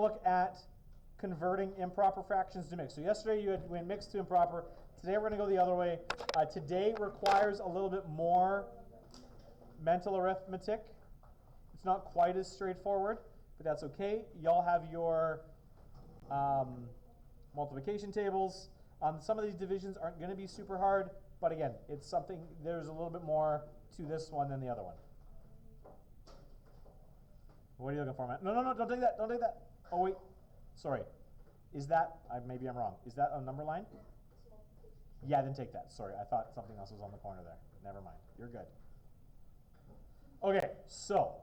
look at converting improper fractions to mixed. So yesterday you went mixed to improper. Today we're going to go the other way. Today requires a little bit more mental arithmetic. It's not quite as straightforward, but that's okay. Y'all have your multiplication tables. Some of these divisions aren't going to be super hard, but again, it's something, there's a little bit more to this one than the other one. What are you looking for, Matt? No, don't take that, don't take that. Oh, wait, sorry. Is that, maybe I'm wrong, is that a number line? Yeah, then take that. Sorry, I thought something else was on the corner there. Never mind, you're good. Okay, so,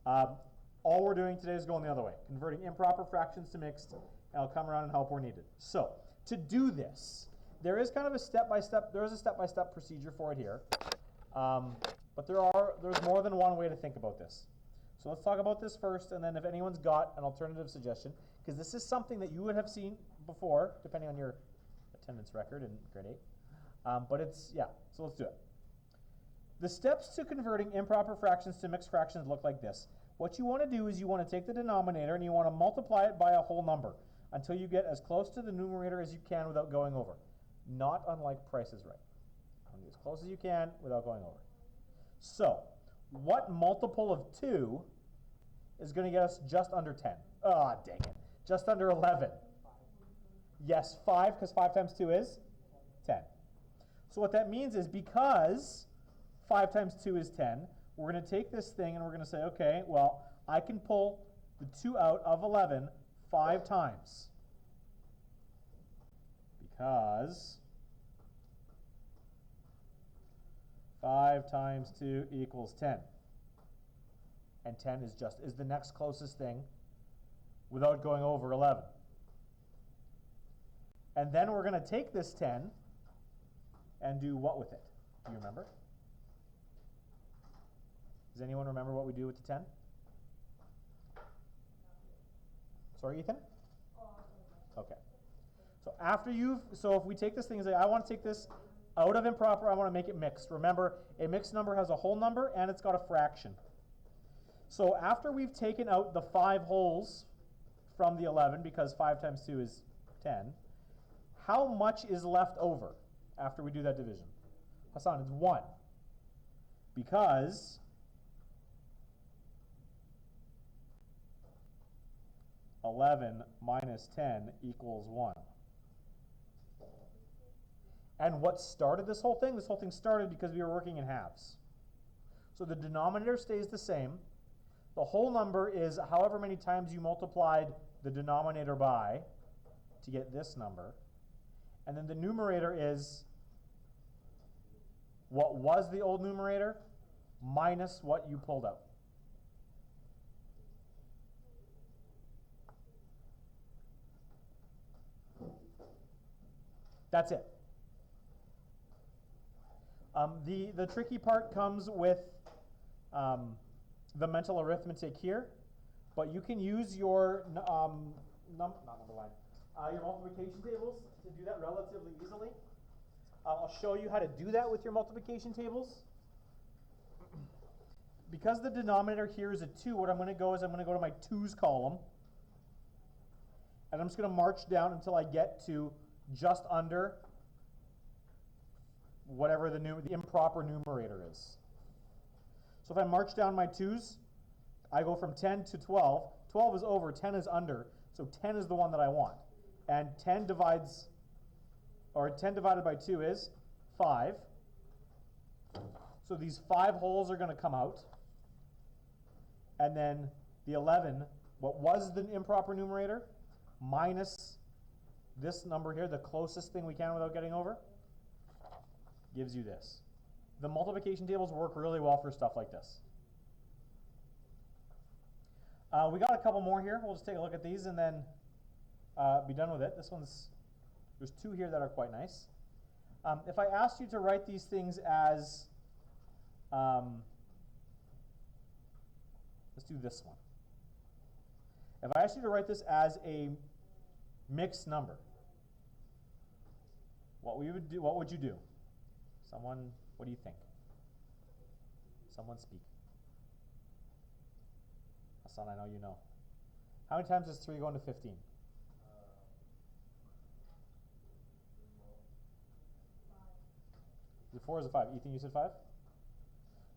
all we're doing today is going the other way, converting improper fractions to mixed, and I'll come around and help where needed. So, to do this, there is kind of a step-by-step procedure for it here, but there's more than one way to think about this. So let's talk about this first, and then if anyone's got an alternative suggestion, because this is something that you would have seen before, depending on your attendance record in grade 8, but so let's do it. The steps to converting improper fractions to mixed fractions look like this. What you want to do is you want to take the denominator and you want to multiply it by a whole number until you get as close to the numerator as you can without going over. Not unlike Price is Right. You want to get as close as you can without going over. So, what multiple of 2 is going to get us just under 10? Ah, dang it. Just under 11. Yes, 5, because 5 times 2 is 10. So what that means is because 5 times 2 is 10, we're going to take this thing and we're going to say, okay, well, I can pull the 2 out of 11 5 times. Because 5 times 2 equals 10. And 10 is the next closest thing without going over 11. And then we're going to take this 10 and do what with it? Do you remember? Does anyone remember what we do with the 10? Sorry, Ethan? Okay. So if we take this thing and say, I want to take this out of improper, I want to make it mixed. Remember, a mixed number has a whole number and it's got a fraction. So after we've taken out the 5 wholes from the 11, because 5 times 2 is 10, how much is left over after we do that division? Hassan, it's 1. Because 11 minus 10 equals 1. And what started this whole thing? This whole thing started because we were working in halves. So the denominator stays the same. The whole number is however many times you multiplied the denominator by to get this number. And then the numerator is what was the old numerator minus what you pulled out. That's it. The tricky part comes with the mental arithmetic here, but you can use your your multiplication tables to do that relatively easily. I'll show you how to do that with your multiplication tables. Because the denominator here is a 2, what I'm going to go is I'm going to go to my 2's column, and I'm just going to march down until I get to just under whatever the improper numerator is. So if I march down my 2's, I go from 10 to 12. 12 is over, 10 is under, so 10 is the one that I want. And 10 divided by 2 is 5. So these 5 wholes are going to come out. And then the 11, what was the improper numerator, minus this number here, the closest thing we can without getting over, gives you this. The multiplication tables work really well for stuff like this. We got a couple more here. We'll just take a look at these and then be done with it. There's 2 here that are quite nice. If I asked you to write these things as, let's do this one. If I asked you to write this as a mixed number, what would you do? Someone, what do you think? Someone speak. Hassan, I know you know. How many times does 3 go into 15? Is it 4 or is it 5? Ethan, you said 5?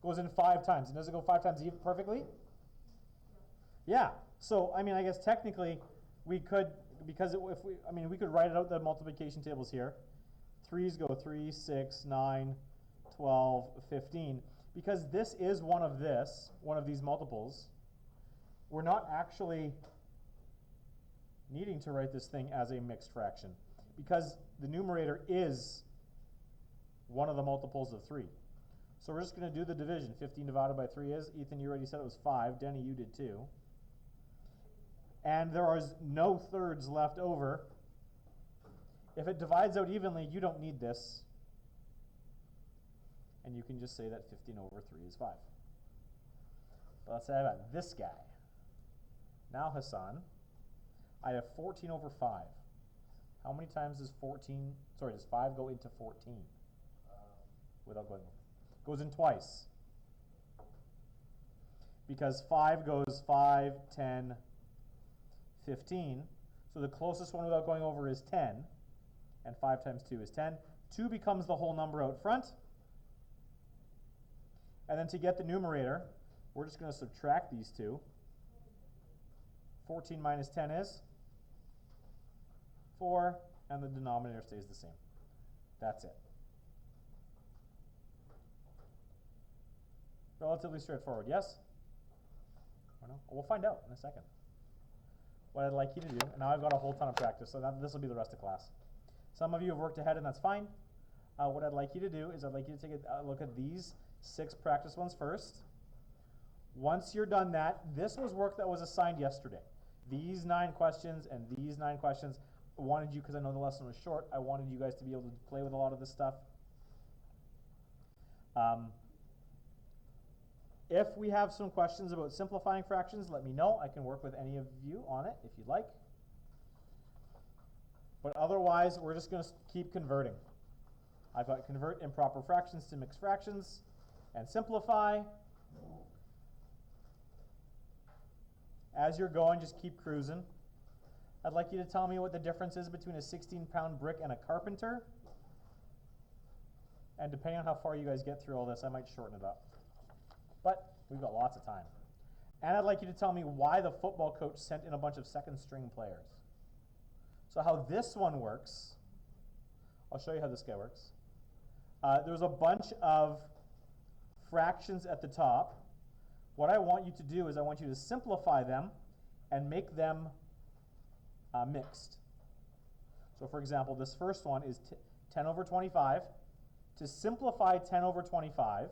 Goes in 5 times. And does it go 5 times even perfectly? Yeah. So, I mean, I guess technically we could, because we could write out the multiplication tables here. 3's go 3, 6, 9, 12, 15. Because this is one of these multiples, we're not actually needing to write this thing as a mixed fraction because the numerator is one of the multiples of 3. So we're just going to do the division. 15 divided by 3 is, Ethan, you already said it was 5. Denny, you did too. And there are no thirds left over. If it divides out evenly, you don't need this. And you can just say that 15 over 3 is 5. But let's say I got this guy. Now, Hassan, I have 14 over 5. How many times does 5 go into 14? Without going over. Goes in twice. Because 5 goes 5, 10, 15. So the closest one without going over is 10. And 5 times 2 is 10. 2 becomes the whole number out front. And then to get the numerator, we're just going to subtract these two. 14 minus 10 is 4, and the denominator stays the same. That's it. Relatively straightforward, yes? Or no? We'll find out in a second. What I'd like you to do, and now I've got a whole ton of practice, so this will be the rest of class. Some of you have worked ahead, and that's fine. What I'd like you to do is I'd like you to take a look at these 6 practice ones first. Once you're done that, this was work that was assigned yesterday. These 9 questions and these 9 questions, I wanted you, because I know the lesson was short, I wanted you guys to be able to play with a lot of this stuff. If we have some questions about simplifying fractions, let me know. I can work with any of you on it if you'd like. But otherwise, we're just going to keep converting. I've got convert improper fractions to mixed fractions and simplify. As you're going, just keep cruising. I'd like you to tell me what the difference is between a 16-pound brick and a carpenter. And depending on how far you guys get through all this, I might shorten it up. But we've got lots of time. And I'd like you to tell me why the football coach sent in a bunch of second-string players. So how this one works, I'll show you how this guy works. There's a bunch of fractions at the top. What I want you to do is I want you to simplify them and make them mixed. So for example, this first one is 10 over 25. To simplify 10 over 25,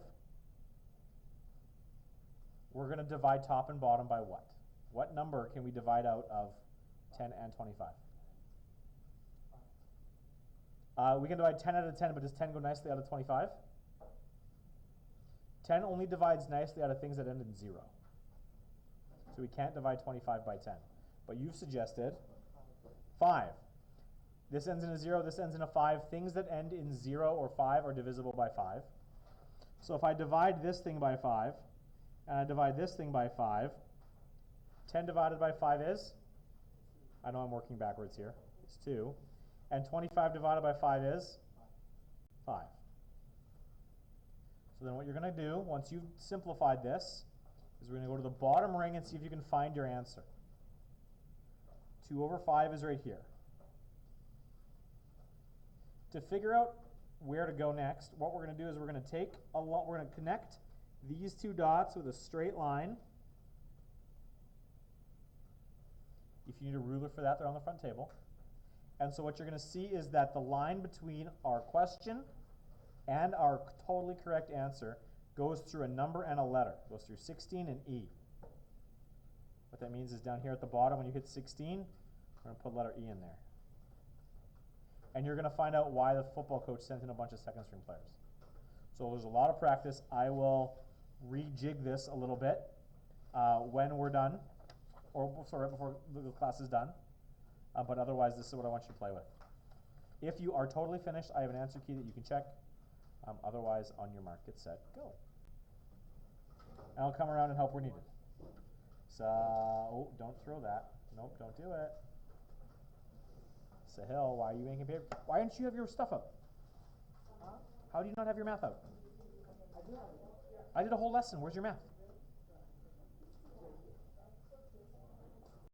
we're going to divide top and bottom by what? What number can we divide out of 10 and 25? We can divide 10 out of 10, but does 10 go nicely out of 25? 10 only divides nicely out of things that end in 0. So we can't divide 25 by 10. But you've suggested 5. This ends in a 0, this ends in a 5. Things that end in 0 or 5 are divisible by 5. So if I divide this thing by 5, and I divide this thing by 5, 10 divided by 5 is? I know I'm working backwards here. It's 2. And 25 divided by 5 is? 5. So then what you're going to do, once you've simplified this, is we're going to go to the bottom ring and see if you can find your answer. 2 over 5 is right here. To figure out where to go next, what we're going to do is we're going to connect these two dots with a straight line. If you need a ruler for that, they're on the front table. And so what you're going to see is that the line between our question and our totally correct answer goes through a number and a letter. It goes through 16 and E. What that means is down here at the bottom, when you hit 16, we're going to put letter E in there. And you're going to find out why the football coach sent in a bunch of second-string players. So there's a lot of practice. I will rejig this a little bit when we're done, or sorry, before the class is done. But otherwise, this is what I want you to play with. If you are totally finished, I have an answer key that you can check. Otherwise, on your mark, get set, go. And I'll come around and help where needed. Oh, don't throw that. Nope, don't do it. Sahil, why are you making paper? Why don't you have your stuff up? Huh? How do you not have your math out? I do have it. I did a whole lesson. Where's your math?